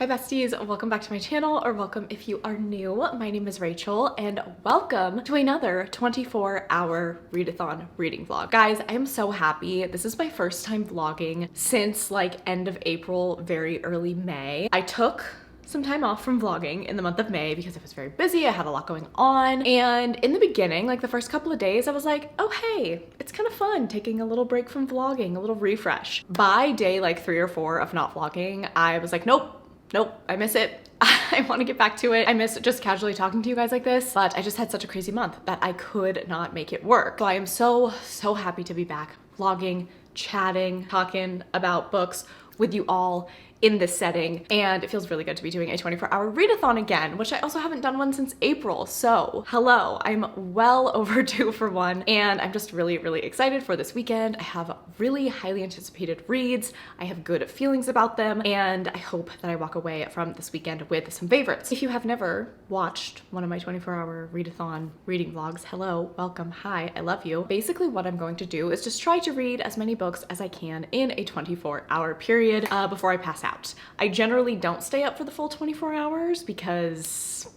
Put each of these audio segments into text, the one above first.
Hi besties, welcome back to my channel, or welcome if you are new. My name is Rachel and welcome to another 24-hour readathon reading vlog. Guys, I am so happy. This is my first time vlogging since like end of April, very early May. I took some time off from vlogging in the month of May because I was very busy. I had a lot going on. And in the beginning, like the first couple of days, I was like, oh, hey, it's kind of fun taking a little break from vlogging, a little refresh. By day like 3 or 4 of not vlogging, I was like, nope, I miss it. I want to get back to it. I miss just casually talking to you guys like this, but I just had such a crazy month that I could not make it work. So I am so happy to be back vlogging, chatting, talking about books with you all in this setting, and it feels really good to be doing a 24-hour readathon again, which I also haven't done one since April. So hello, I'm well overdue for one, and I'm just really excited for this weekend. I have really highly anticipated reads. I have good feelings about them, and I hope that I walk away from this weekend with some favorites. If you have never watched one of my 24-hour readathon reading vlogs, hello, welcome, hi, I love you. Basically what I'm going to do is just try to read as many books as I can in a 24-hour period before I pass out. I generally don't stay up for the full 24 hours because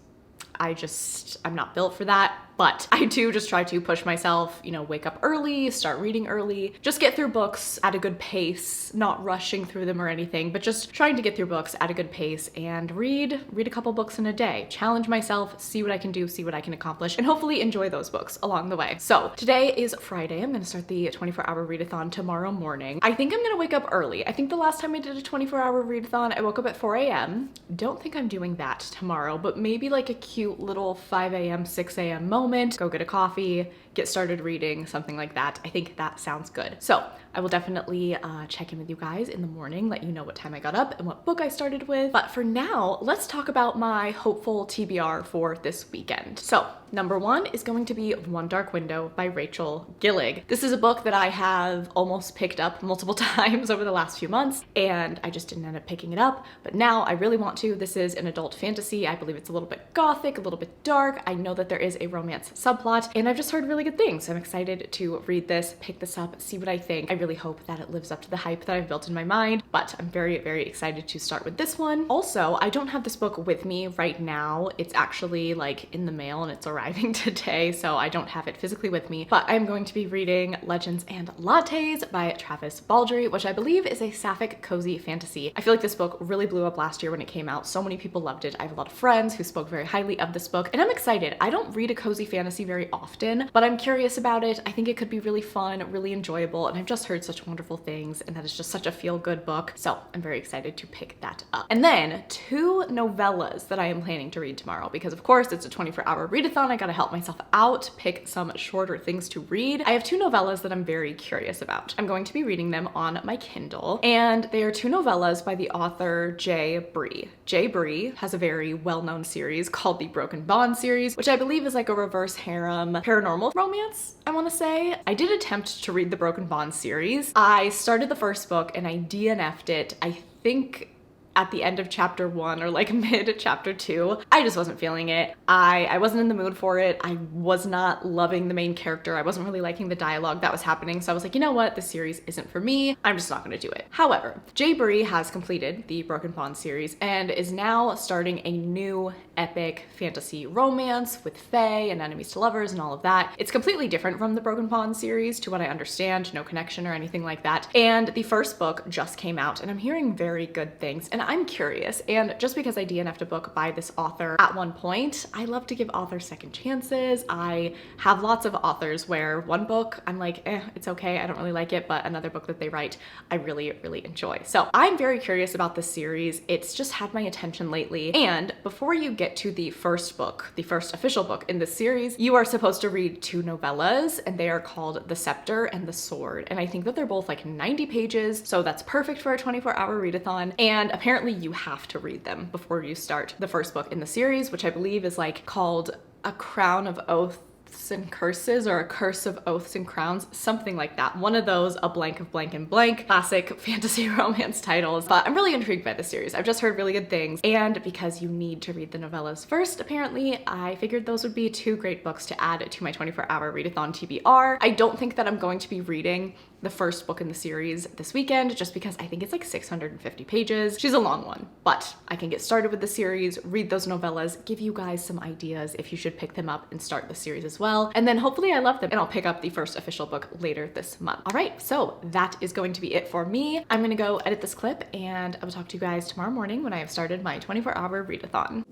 I'm not built for that, but I do just try to push myself, you know, wake up early, start reading early, just get through books at a good pace, not rushing through them or anything, but just trying to get through books at a good pace and read a couple books in a day, challenge myself, see what I can do, see what I can accomplish, and hopefully enjoy those books along the way. So today is Friday. I'm gonna start the 24-hour readathon tomorrow morning. I think I'm gonna wake up early. I think the last time I did a 24-hour readathon, I woke up at 4 a.m. Don't think I'm doing that tomorrow, but maybe like a cute little 5 a.m., 6 a.m. moment, go get a coffee, get started reading, something like that. I think that sounds good. So I will definitely check in with you guys in the morning, let you know what time I got up and what book I started with. But for now, let's talk about my hopeful TBR for this weekend. So number 1 is going to be One Dark Window by Rachel Gillig. This is a book that I have almost picked up multiple times over the last few months, and I just didn't end up picking it up, but now I really want to. This is an adult fantasy. I believe it's a little bit gothic, a little bit dark. I know that there is a romance subplot, and I've just heard really good things. I'm excited to read this, pick this up, see what I think. I really hope that it lives up to the hype that I've built in my mind, but I'm very excited to start with this one. Also, I don't have this book with me right now. It's actually like in the mail and it's arriving today, so I don't have it physically with me, but I'm going to be reading Legends and Lattes by Travis Baldree, which I believe is a sapphic cozy fantasy. I feel like this book really blew up last year when it came out. So many people loved it. I have a lot of friends who spoke very highly of this book, and I'm excited. I don't read a cozy fantasy very often, but I'm curious about it. I think it could be really fun, really enjoyable, and I've just heard such wonderful things, and that is just such a feel-good book, so I'm very excited to pick that up. And then 2 novellas that I am planning to read tomorrow, because of course it's a 24-hour readathon. I gotta help myself out, pick some shorter things to read. I have 2 novellas that I'm very curious about. I'm going to be reading them on my Kindle, and they are 2 novellas by the author J. Bree. J. Bree has a very well-known series called the Broken Bond series, which I believe is like a reverse harem paranormal romance, I want to say. I did attempt to read the Broken Bond series. I started the first book and I DNF'd it, I think at the end of chapter 1 or like mid chapter 2. I just wasn't feeling it. I wasn't in the mood for it. I was not loving the main character. I wasn't really liking the dialogue that was happening. So I was like, you know what? This series isn't for me. I'm just not gonna do it. However, J. Bree has completed the Broken Bond series and is now starting a new epic fantasy romance with fae and enemies to lovers and all of that. It's completely different from the Broken Bond series to what I understand, no connection or anything like that. And the first book just came out and I'm hearing very good things. And I'm curious, and just because I DNF'd a book by this author at one point, I love to give authors second chances. I have lots of authors where one book I'm like, it's okay, I don't really like it, but another book that they write, I really enjoy. So I'm very curious about this series. It's just had my attention lately. And before you get to the first book, the first official book in this series, you are supposed to read 2 novellas, and they are called The Scepter and The Sword. And I think that they're both like 90 pages, so that's perfect for a 24-hour readathon. And apparently you have to read them before you start the first book in the series, which I believe is like called A Crown of Oaths and Curses, or A Curse of Oaths and Crowns, something like that. One of those, a blank of blank and blank, classic fantasy romance titles. But I'm really intrigued by this series. I've just heard really good things, and because you need to read the novellas first, apparently, I figured those would be 2 great books to add to my 24-hour readathon TBR. I don't think that I'm going to be reading the first book in the series this weekend just because I think it's like 650 pages. She's a long one, but I can get started with the series, read those novellas, give you guys some ideas if you should pick them up and start the series as well. And then hopefully I love them and I'll pick up the first official book later this month. All right, so that is going to be it for me. I'm gonna go edit this clip and I will talk to you guys tomorrow morning when I have started my 24-hour readathon.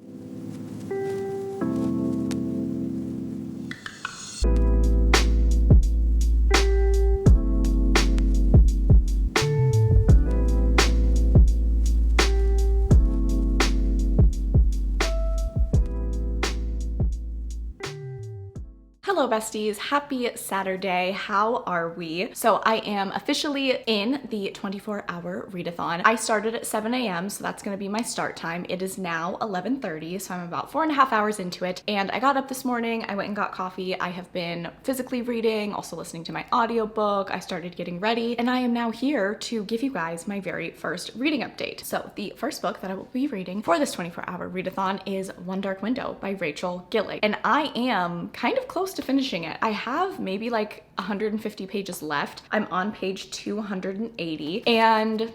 Hello besties, happy Saturday. How are we? So I am officially in the 24-hour readathon. I started at 7 a.m. so that's gonna be my start time. It is now 11:30, so I'm about 4.5 hours into it. And I got up this morning, I went and got coffee. I have been physically reading, also listening to my audiobook. I started getting ready, and I am now here to give you guys my very first reading update. So the first book that I will be reading for this 24-hour readathon is One Dark Window by Rachel Gillig. And I am kind of close to finishing it. I have maybe like 150 pages left. I'm on page 280, and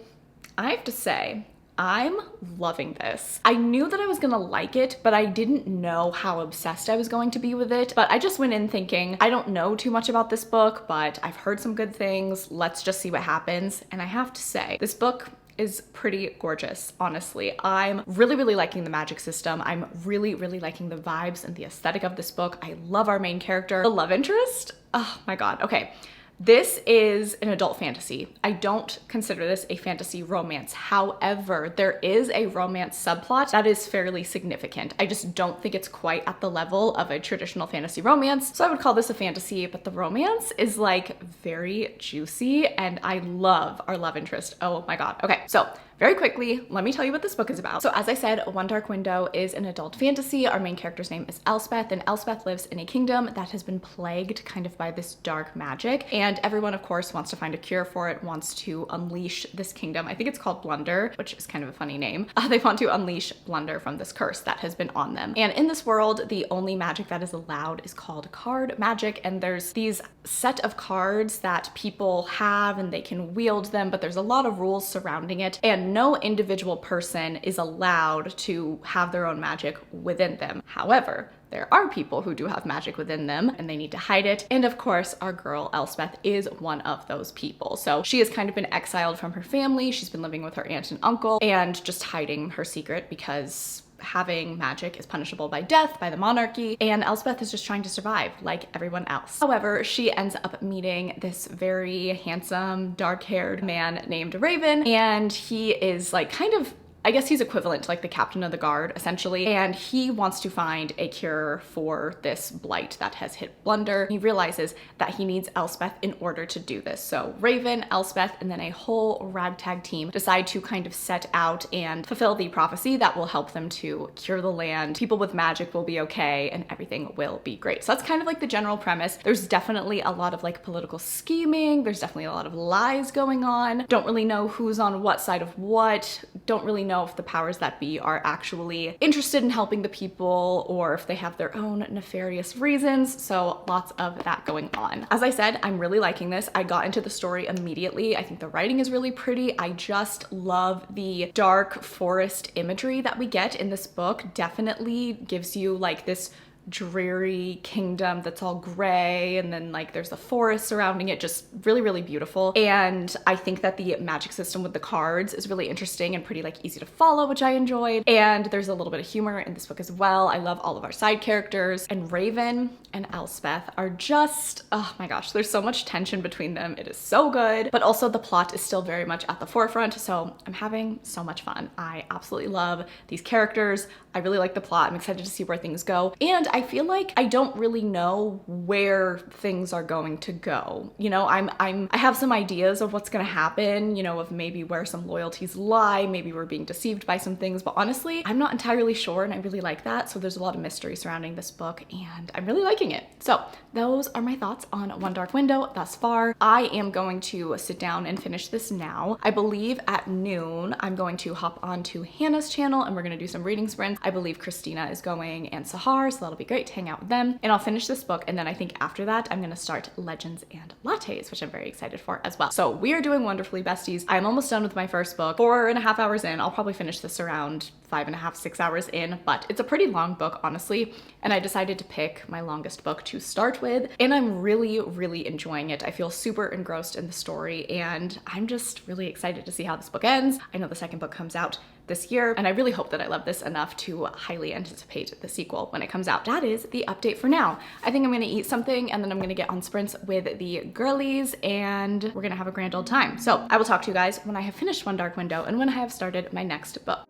I have to say, I'm loving this. I knew that I was gonna like it, but I didn't know how obsessed I was going to be with it. But I just went in thinking, I don't know too much about this book, but I've heard some good things. Let's just see what happens. And I have to say, this book is pretty gorgeous, honestly. I'm really liking the magic system. I'm really liking the vibes and the aesthetic of this book. I love our main character. The love interest, oh my God, okay. This is an adult fantasy. I don't consider this a fantasy romance. However, there is a romance subplot that is fairly significant. I just don't think it's quite at the level of a traditional fantasy romance. So I would call this a fantasy, but the romance is like very juicy and I love our love interest. Oh my God. Okay, so very quickly, let me tell you what this book is about. So as I said, One Dark Window is an adult fantasy. Our main character's name is Elspeth, and Elspeth lives in a kingdom that has been plagued kind of by this dark magic. And everyone, of course, wants to find a cure for it, wants to unleash this kingdom. I think it's called Blunder, which is kind of a funny name. They want to unleash Blunder from this curse that has been on them. And in this world, the only magic that is allowed is called card magic. And there's these set of cards that people have and they can wield them, but there's a lot of rules surrounding it. And no individual person is allowed to have their own magic within them. However, there are people who do have magic within them and they need to hide it. And of course, our girl Elspeth is one of those people. So she has kind of been exiled from her family. She's been living with her aunt and uncle and just hiding her secret because having magic is punishable by death, by the monarchy, and Elspeth is just trying to survive like everyone else. However, she ends up meeting this very handsome, dark-haired man named Raven, and he is like kind of, I guess he's equivalent to like the captain of the guard, essentially, and he wants to find a cure for this blight that has hit Blunder. He realizes that he needs Elspeth in order to do this. So Raven, Elspeth, and then a whole ragtag team decide to kind of set out and fulfill the prophecy that will help them to cure the land. People with magic will be okay and everything will be great. So that's kind of like the general premise. There's definitely a lot of like political scheming. There's definitely a lot of lies going on. Don't really know who's on what side of what. Don't really know if the powers that be are actually interested in helping the people or if they have their own nefarious reasons. So lots of that going on. As I said, I'm really liking this. I got into the story immediately. I think the writing is really pretty. I just love the dark forest imagery that we get in this book. Definitely gives you like this dreary kingdom that's all gray, and then like there's the forest surrounding it, just really beautiful. And I think that the magic system with the cards is really interesting and pretty like easy to follow, which I enjoyed. And there's a little bit of humor in this book as well. I love all of our side characters, and Raven and Elspeth are just, oh my gosh, there's so much tension between them. It is so good, but also the plot is still very much at the forefront. So I'm having so much fun. I absolutely love these characters. I really like the plot. I'm excited to see where things go. And I feel like I don't really know where things are going to go. You know, I have some ideas of what's gonna happen, you know, of maybe where some loyalties lie, maybe we're being deceived by some things, but honestly, I'm not entirely sure, and I really like that. So there's a lot of mystery surrounding this book and I'm really liking it. So those are my thoughts on One Dark Window thus far. I am going to sit down and finish this now. I believe at noon, I'm going to hop onto Hannah's channel and we're gonna do some reading sprints. I believe Christina is going and Sahar, so that'll be be great to hang out with them. And I'll finish this book, and then I think after that, I'm gonna start Legends and Lattes, which I'm very excited for as well. So we are doing wonderfully, besties. I'm almost done with my first book, 4.5 hours in. I'll probably finish this around 5.5, 6 hours in, but it's a pretty long book, honestly. And I decided to pick my longest book to start with, and I'm really, really enjoying it. I feel super engrossed in the story, and I'm just really excited to see how this book ends. I know the second book comes out this year, and I really hope that I love this enough to highly anticipate the sequel when it comes out. That is the update for now. I think I'm gonna eat something, and then I'm gonna get on sprints with the girlies, and we're gonna have a grand old time. So I will talk to you guys when I have finished One Dark Window and when I have started my next book.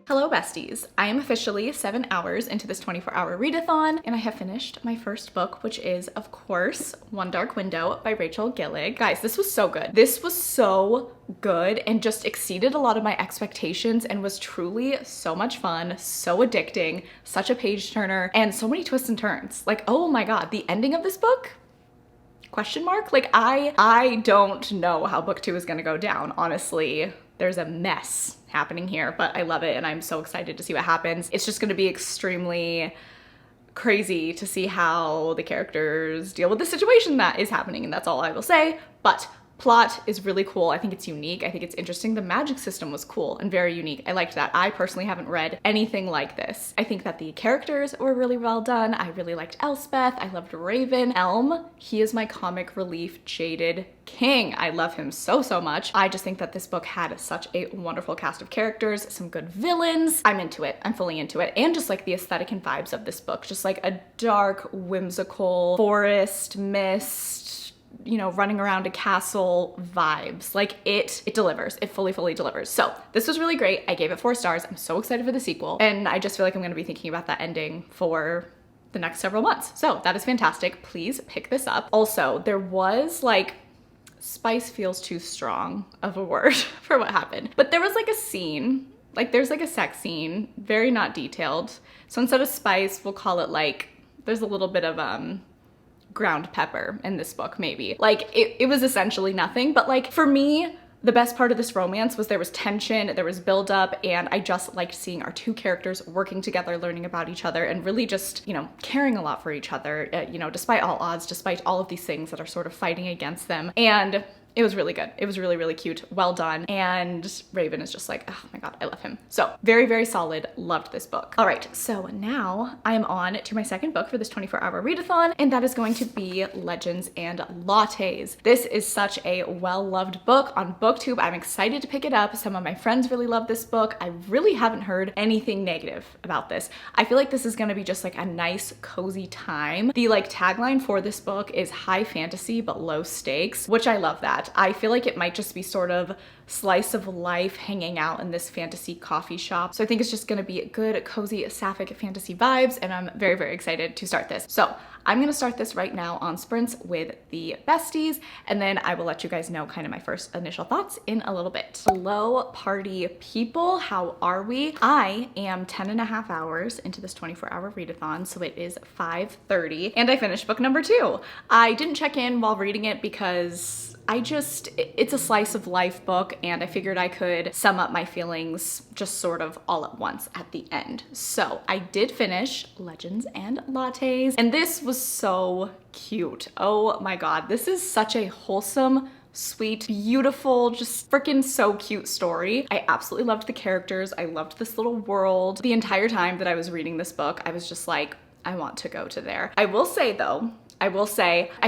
Hello besties, I am officially 7 hours into this 24-hour readathon, and I have finished my first book, which is, of course, One Dark Window by Rachel Gillig. Guys, this was so good. This was so good and just exceeded a lot of my expectations and was truly so much fun, so addicting, such a page turner, and so many twists and turns. Like, oh my god, the ending of this book? Question mark? Like, I don't know how book 2 is gonna go down, honestly. There's a mess happening here, but I love it and I'm so excited to see what happens. It's just gonna be extremely crazy to see how the characters deal with the situation that is happening, and that's all I will say. But plot is really cool. I think it's unique. I think it's interesting. The magic system was cool and very unique. I liked that. I personally haven't read anything like this. I think that the characters were really well done. I really liked Elspeth. I loved Raven. Elm, he is my comic relief jaded king. I love him so, so much. I just think that this book had such a wonderful cast of characters, some good villains. I'm into it. I'm fully into it. And just like the aesthetic and vibes of this book, just like a dark, whimsical forest, mist, you know, running around a castle vibes. Like it delivers. It fully delivers. So this was really great. I gave it 4 stars. I'm so excited for the sequel. And I just feel like I'm going to be thinking about that ending for the next several months. So that is fantastic. Please pick this up. Also, there was like, spice feels too strong of a word for what happened, but there was like a scene, like there's like a sex scene, very not detailed. So instead of spice, we'll call it like, there's a little bit of ground pepper in this book, maybe. Like it was essentially nothing, but like for me, the best part of this romance was there was tension, there was buildup, and I just liked seeing our 2 characters working together, learning about each other, and really just, you know, caring a lot for each other, you know, despite all odds, despite all of these things that are sort of fighting against them. And it was really good. It was really, really cute. Well done. And Raven is just like, oh my god, I love him. So very, very solid. Loved this book. All right, so now I am on to my second book for this 24-hour readathon, and that is going to be Legends and Lattes. This is such a well-loved book on BookTube. I'm excited to pick it up. Some of my friends really love this book. I really haven't heard anything negative about this. I feel like this is gonna be just like a nice, cozy time. The like tagline for this book is high fantasy but low stakes, which I love that. I feel like it might just be sort of slice of life hanging out in this fantasy coffee shop. So I think it's just gonna be good, cozy, sapphic fantasy vibes, and I'm very, very excited to start this. So I'm gonna start this right now on sprints with the besties, and then I will let you guys know kind of my first initial thoughts in a little bit. Hello, party people, how are we? I am 10.5 hours into this 24-hour readathon, so it is 5:30, and I finished book number 2. I didn't check in while reading it because it's a slice of life book, and I figured I could sum up my feelings just sort of all at once at the end. So I did finish Legends and Lattes, and this was so cute. Oh my god, this is such a wholesome, sweet, beautiful, just freaking so cute story. I absolutely loved the characters. I loved this little world. The entire time that I was reading this book, I was just like, I want to go to there. I will say though, I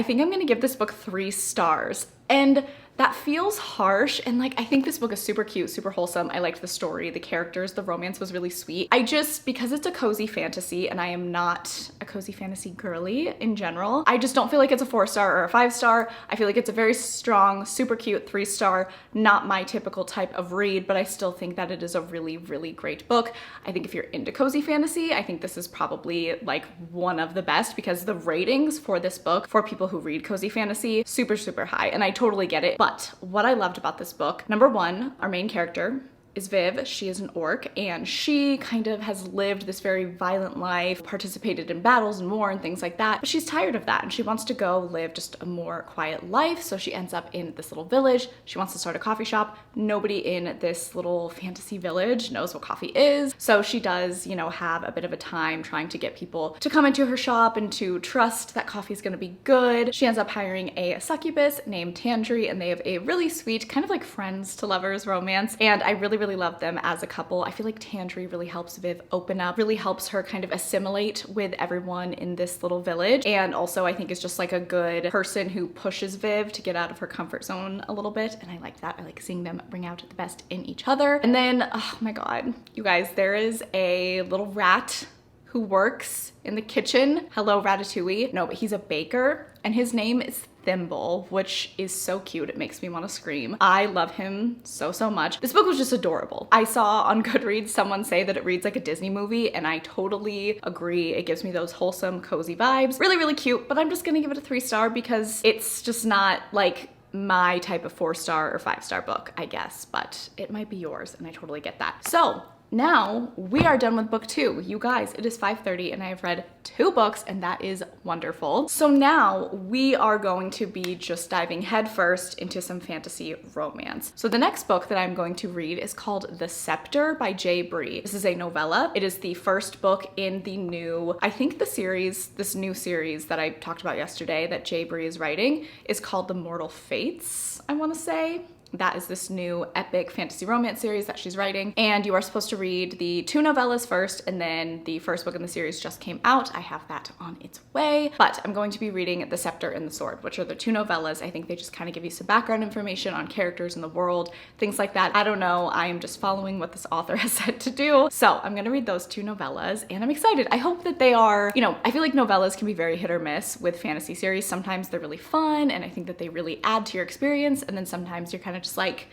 think I'm gonna give this book 3 stars. And that feels harsh, and like I think this book is super cute, super wholesome. I liked the story, the characters, the romance was really sweet. Because it's a cozy fantasy, and I am not a cozy fantasy girly in general, I just don't feel like it's a 4-star or a 5-star. I feel like it's a very strong, super cute 3-star, not my typical type of read, but I still think that it is a really, really great book. I think if you're into cozy fantasy, I think this is probably like one of the best, because the ratings for this book for people who read cozy fantasy, super, super high, and I totally get it. But what I loved about this book, number 1, our main character, is Viv. She is an orc, and she kind of has lived this very violent life, participated in battles and war and things like that, but she's tired of that and she wants to go live just a more quiet life. So she ends up in this little village. She wants to start a coffee shop. Nobody in this little fantasy village knows what coffee is. So she does, you know, have a bit of a time trying to get people to come into her shop and to trust that coffee is going to be good. She ends up hiring a succubus named Tandri, and they have a really sweet, kind of like friends to lovers romance. And I really love them as a couple. I feel like Tandri really helps Viv open up, really helps her kind of assimilate with everyone in this little village. And also I think is just like a good person who pushes Viv to get out of her comfort zone a little bit. And I like that. I like seeing them bring out the best in each other. And then, oh my God, you guys, there is a little rat who works in the kitchen. Hello, Ratatouille. No, but he's a baker and his name is Thimble, which is so cute. It makes me want to scream. I love him so much. This book was just adorable. I saw on Goodreads someone say that it reads like a Disney movie, and I totally agree. It gives me those wholesome, cozy vibes. Really cute, but I'm just gonna give it a 3-star because it's just not like my type of 4-star or 5-star book, I guess, but it might be yours, and I totally get that. So now we are done with book 2. You guys, it is 5:30 and I have read 2 books, and that is wonderful. So now we are going to be just diving headfirst into some fantasy romance. So the next book that I'm going to read is called The Scepter by J. Bree. This is a novella. It is the first book in the new, I think the series, this new series that I talked about yesterday that J. Bree is writing is called The Mortal Fates, I want to say. That is this new epic fantasy romance series that she's writing. And you are supposed to read the 2 novellas first, and then the first book in the series just came out. I have that on its way. But I'm going to be reading The Scepter and the Sword, which are the 2 novellas. I think they just kind of give you some background information on characters in the world, things like that. I don't know. I am just following what this author has said to do. So I'm gonna read those 2 novellas, and I'm excited. I hope that they are, you know, I feel like novellas can be very hit or miss with fantasy series. Sometimes they're really fun, and I think that they really add to your experience, and then sometimes you're kind of just like,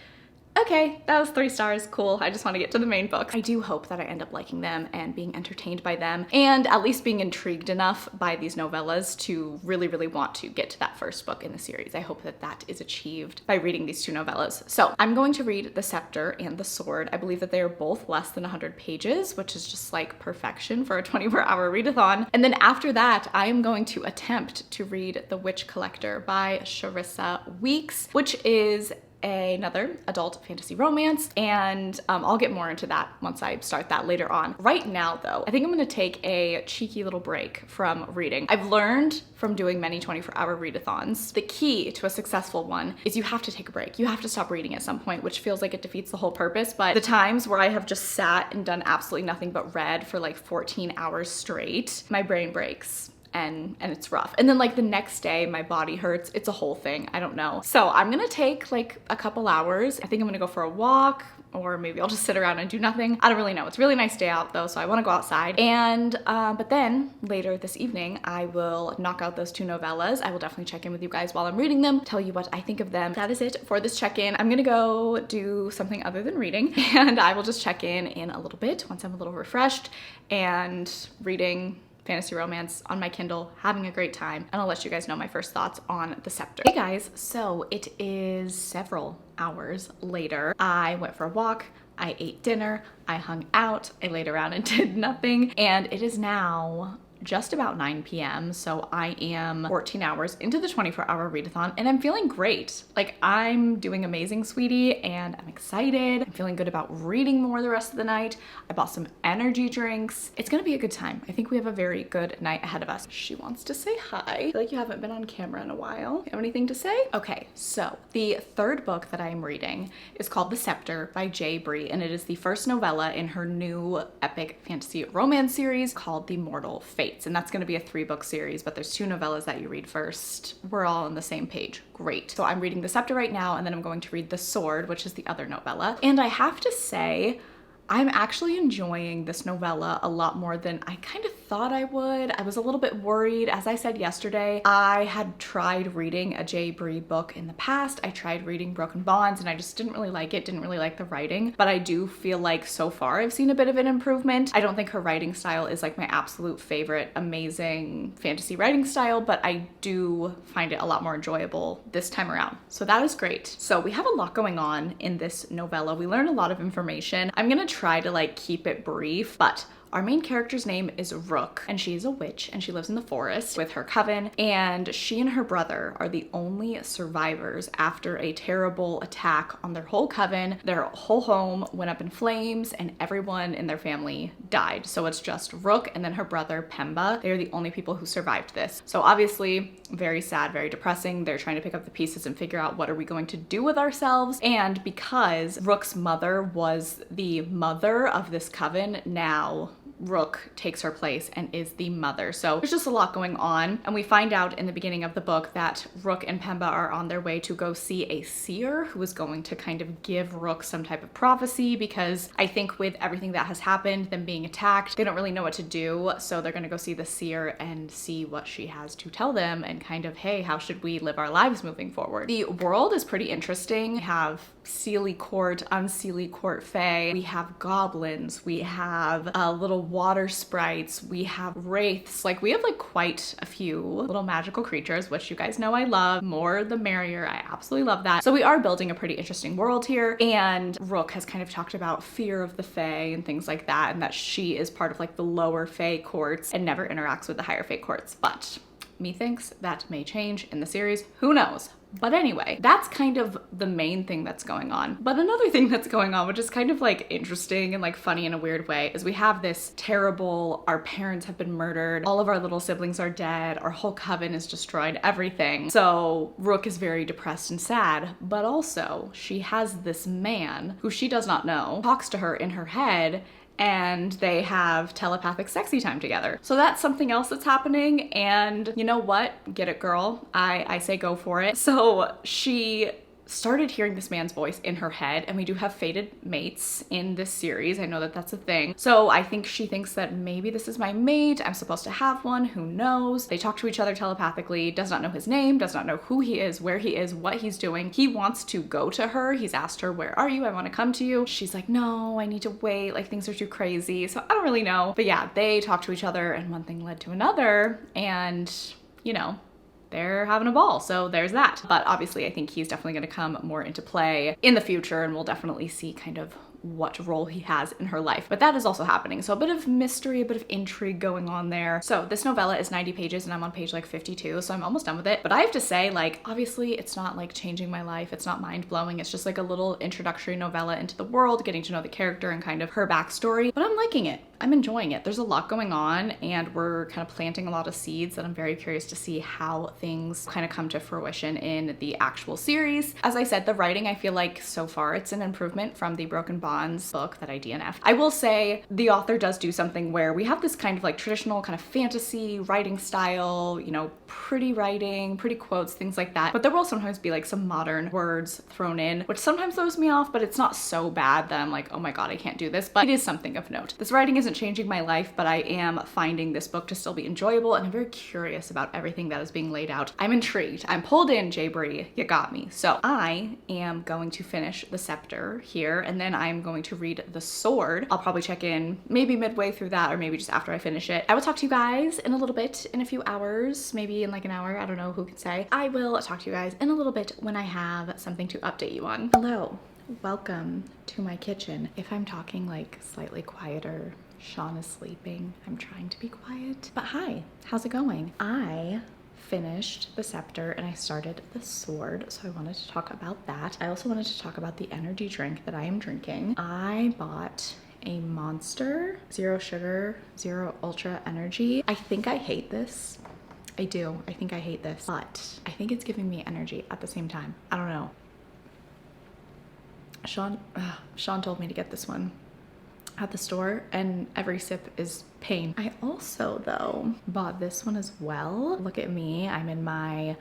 okay, that was 3 stars, cool. I just want to get to the main book. I do hope that I end up liking them and being entertained by them, and at least being intrigued enough by these novellas to really want to get to that first book in the series. I hope that that is achieved by reading these 2 novellas. So I'm going to read The Scepter and the Sword. I believe that they are both less than 100 pages, which is just like perfection for a 24-hour readathon. And then after that, I am going to attempt to read The Witch Collector by Charissa Weeks, which is another adult fantasy romance, and I'll get more into that once I start that later on. Right now though, I think I'm gonna take a cheeky little break from reading. I've learned from doing many 24-hour readathons, the key to a successful one is you have to take a break. You have to stop reading at some point, which feels like it defeats the whole purpose, but the times where I have just sat and done absolutely nothing but read for like 14 hours straight, my brain breaks. And it's rough. And then like the next day my body hurts. It's a whole thing. I don't know. So I'm gonna take like a couple hours. I think I'm gonna go for a walk, or maybe I'll just sit around and do nothing. I don't really know. It's a really nice day out though, so I want to go outside. And but then later this evening I will knock out those 2 novellas. I will definitely check in with you guys while I'm reading them, tell you what I think of them. That is it for this check-in. I'm gonna go do something other than reading, and I will just check in a little bit once I'm a little refreshed and reading fantasy romance on my Kindle, having a great time, and I'll let you guys know my first thoughts on The Scepter. Hey guys, so it is several hours later. I went for a walk, I ate dinner, I hung out, I laid around and did nothing, and it is now just about 9 p.m. So I am 14 hours into the 24-hour readathon, and I'm feeling great. Like, I'm doing amazing, sweetie, and I'm excited. I'm feeling good about reading more the rest of the night. I bought some energy drinks. It's gonna be a good time. I think we have a very good night ahead of us. She wants to say hi. I feel like you haven't been on camera in a while. You have anything to say? Okay, so the 3rd book that I am reading is called The Scepter by J. Bree, and it is the first novella in her new epic fantasy romance series called The Mortal Fates. And that's going to be a 3-book series, but there's 2 novellas that you read first. We're all on the same page. Great. So I'm reading The Scepter right now, and then I'm going to read The Sword, which is the other novella. And I have to say, I'm actually enjoying this novella a lot more than I kind of thought I would. I was a little bit worried. As I said yesterday, I had tried reading a J. Bree book in the past. I tried reading Broken Bonds and I just didn't really like it, didn't really like the writing, but I do feel like so far I've seen a bit of an improvement. I don't think her writing style is like my absolute favorite, amazing fantasy writing style, but I do find it a lot more enjoyable this time around. So that is great. So we have a lot going on in this novella. We learn a lot of information. I'm gonna try to like keep it brief, but our main character's name is Rook, and she's a witch, and she lives in the forest with her coven, and she and her brother are the only survivors after a terrible attack on their whole coven. Their whole home went up in flames, and everyone in their family died. So it's just Rook and then her brother, Pemba. They are the only people who survived this. So obviously, very sad, very depressing. They're trying to pick up the pieces and figure out what are we going to do with ourselves. And because Rook's mother was the mother of this coven, now Rook takes her place and is the mother. So there's just a lot going on. And we find out in the beginning of the book that Rook and Pemba are on their way to go see a seer who is going to kind of give Rook some type of prophecy, because I think with everything that has happened, them being attacked, they don't really know what to do. So they're gonna go see the seer and see what she has to tell them and kind of, hey, how should we live our lives moving forward? The world is pretty interesting. We have Seelie Court, Unseelie Court Fae, we have goblins, we have little water sprites, we have wraiths, like we have like quite a few little magical creatures, which you guys know I love. More the merrier. I absolutely love that. So we are building a pretty interesting world here, and Rook has kind of talked about fear of the Fae and things like that, and that she is part of like the lower Fae courts and never interacts with the higher Fae courts. But methinks that may change in the series. Who knows? But anyway, that's kind of the main thing that's going on. But another thing that's going on, which is kind of like interesting and like funny in a weird way, is we have this terrible, our parents have been murdered, all of our little siblings are dead, our whole coven is destroyed, everything. So Rook is very depressed and sad, but also she has this man who she does not know, talks to her in her head, and they have telepathic sexy time together. So that's something else that's happening, and you know what? Get it, girl. I say go for it. So she started hearing this man's voice in her head, and we do have fated mates in this series. I know that that's a thing. So I think she thinks that maybe this is my mate. I'm supposed to have one. Who knows? They talk to each other telepathically, does not know his name, does not know who he is, where he is, what he's doing. He wants to go to her. He's asked her, where are you? I want to come to you. She's like, no, I need to wait. Like things are too crazy. So I don't really know. But yeah, they talk to each other, and one thing led to another, and you know, they're having a ball. So there's that. But obviously I think he's definitely going to come more into play in the future, and we'll definitely see kind of what role he has in her life. But that is also happening. So a bit of mystery, a bit of intrigue going on there. So this novella is 90 pages and I'm on page like 52, so I'm almost done with it. But I have to say, like, obviously it's not like changing my life. It's not mind blowing. It's just like a little introductory novella into the world, getting to know the character and kind of her backstory. But I'm liking it. I'm enjoying it. There's a lot going on, and we're kind of planting a lot of seeds that I'm very curious to see how things kind of come to fruition in the actual series. As I said, the writing, I feel like so far it's an improvement from the Broken Bonds book that I DNF'd. I will say the author does do something where we have this kind of like traditional kind of fantasy writing style, you know, pretty writing, pretty quotes, things like that. But there will sometimes be like some modern words thrown in, which sometimes throws me off, but it's not so bad that I'm like, oh my God, I can't do this. But it is something of note. This writing isn't changing my life, but I am finding this book to still be enjoyable, and I'm very curious about everything that is being laid out. I'm intrigued. I'm pulled in, J. Bree. You got me. So I am going to finish The Scepter here, and then I'm going to read The Sword. I'll probably check in maybe midway through that, or maybe just after I finish it. I will talk to you guys in a little bit, in a few hours, maybe in like an hour. I don't know, who can say. I will talk to you guys in a little bit when I have something to update you on. Hello, welcome to my kitchen. If I'm talking like slightly quieter, Sean is sleeping. I'm trying to be quiet. But hi, how's it going? I finished The Scepter and I started The Sword, so I wanted to talk about that. I also wanted to talk about the energy drink that I am drinking. I bought a Monster Zero Sugar, Zero Ultra Energy. I think I hate this. I do. I think I hate this, but I think it's giving me energy at the same time. I don't know. Sean told me to get this one at the store, and every sip is pain. I also, though, bought this one as well. Look at me. I'm in my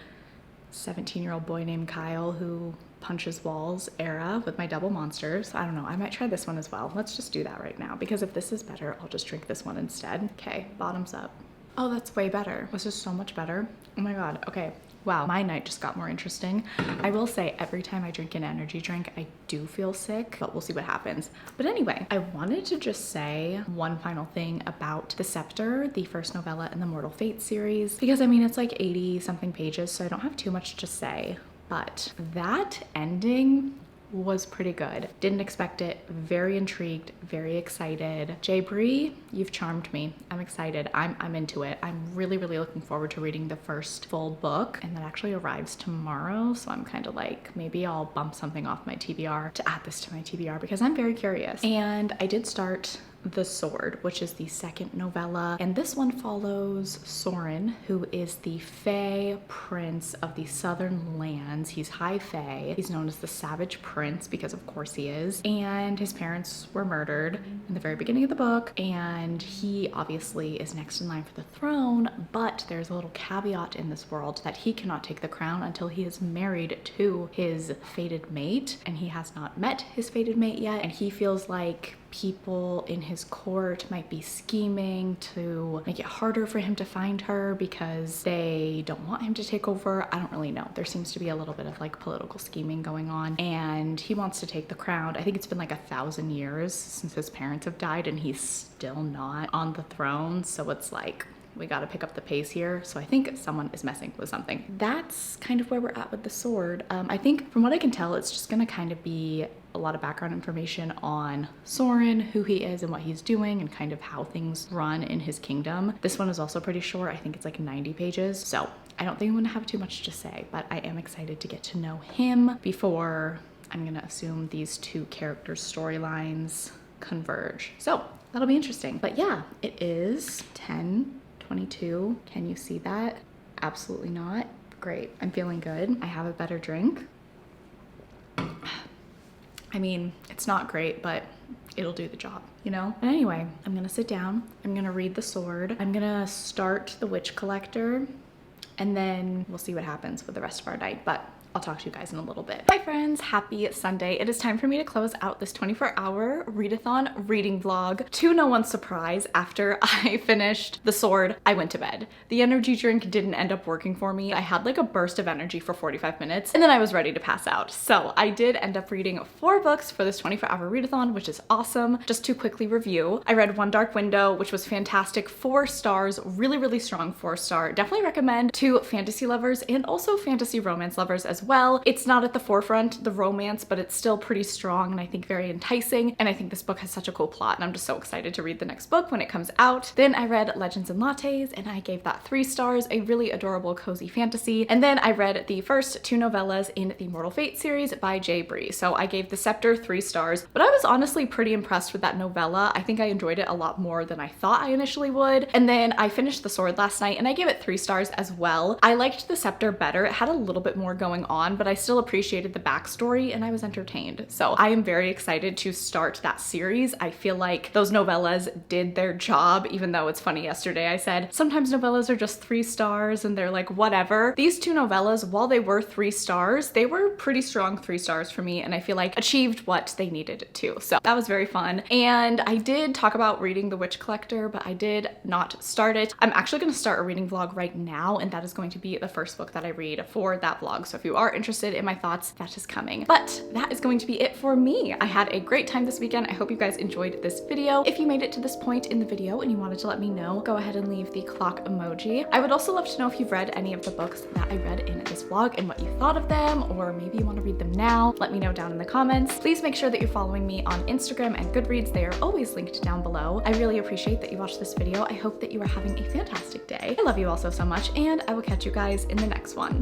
17-year-old boy named Kyle who punches walls era with my double monsters. I don't know, I might try this one as well. Let's just do that right now, because if this is better, I'll just drink this one instead. Okay, bottoms up. Oh, that's way better. This is so much better. Oh my God, okay. Wow, my night just got more interesting. I will say every time I drink an energy drink, I do feel sick, but we'll see what happens. But anyway, I wanted to just say one final thing about The Scepter, the first novella in the Mortal Fate series, because I mean, it's like 80 something pages, so I don't have too much to say, but that ending was pretty good. Didn't expect it. Very intrigued, very excited. Jay Bree, you've charmed me. I'm excited. I'm into it. I'm really looking forward to reading the first full book, and that actually arrives tomorrow. So I'm kind of like, maybe I'll bump something off my TBR to add this to my TBR, because I'm very curious. And I did start The Sword, which is the second novella, and this one follows Soren, who is the Fae Prince of the Southern Lands. He's High Fae. He's known as the Savage Prince because of course he is, and his parents were murdered in the very beginning of the book, and he obviously is next in line for the throne, but there's a little caveat in this world that he cannot take the crown until he is married to his fated mate, and he has not met his fated mate yet, and he feels like people in his court might be scheming to make it harder for him to find her because they don't want him to take over. I don't really know. There seems to be a little bit of like political scheming going on, and he wants to take the crown. I think it's been like 1,000 years since his parents have died, and he's still not on the throne. So it's like, we got to pick up the pace here. So I think someone is messing with something. That's kind of where we're at with The Sword. I think from what I can tell, it's just gonna kind of be a lot of background information on Soren, who he is and what he's doing, and kind of how things run in his kingdom. This one is also pretty short. I think it's like 90 pages. So I don't think I'm gonna have too much to say, but I am excited to get to know him before, I'm gonna assume, these two characters' storylines converge. So that'll be interesting. But yeah, it is 10:22. Can you see that? Absolutely not. Great. I'm feeling good. I have a better drink. I mean, it's not great, but it'll do the job, you know? And anyway, I'm gonna sit down. I'm gonna read The Sword. I'm gonna start The Witch Collector, and then we'll see what happens with the rest of our night. But I'll talk to you guys in a little bit. Hi friends, happy Sunday. It is time for me to close out this 24-hour readathon reading vlog. To no one's surprise, after I finished The Sword, I went to bed. The energy drink didn't end up working for me. I had like a burst of energy for 45 minutes, and then I was ready to pass out. So I did end up reading 4 books for this 24-hour readathon, which is awesome. Just to quickly review, I read One Dark Window, which was fantastic. 4 stars, really strong 4-star. Definitely recommend to fantasy lovers and also fantasy romance lovers as well. It's not at the forefront, the romance, but it's still pretty strong and I think very enticing. And I think this book has such a cool plot, and I'm just so excited to read the next book when it comes out. Then I read Legends and Lattes, and I gave that 3 stars, a really adorable cozy fantasy. And then I read the first 2 novellas in the Mortal Fate series by Jay Bree. So I gave The Scepter 3 stars, but I was honestly pretty impressed with that novella. I think I enjoyed it a lot more than I thought I initially would. And then I finished The Sword last night, and I gave it 3 stars as well. I liked The Scepter better. It had a little bit more going on, but I still appreciated the backstory and I was entertained. So I am very excited to start that series. I feel like those novellas did their job, even though it's funny, yesterday I said sometimes novellas are just 3 stars and they're like whatever. These 2 novellas, while they were 3 stars, they were pretty strong 3 stars for me, and I feel like achieved what they needed to. So that was very fun. And I did talk about reading The Witch Collector, but I did not start it. I'm actually going to start a reading vlog right now, and that is going to be the first book that I read for that vlog. So if you are interested in my thoughts, that is coming. But that is going to be it for me. I had a great time this weekend. I hope you guys enjoyed this video. If you made it to this point in the video and you wanted to let me know, go ahead and leave the clock emoji. I would also love to know if you've read any of the books that I read in this vlog and what you thought of them, or maybe you want to read them now. Let me know down in the comments. Please make sure that you're following me on Instagram and Goodreads. They are always linked down below. I really appreciate that you watched this video. I hope that you are having a fantastic day. I love you all so much, and I will catch you guys in the next one.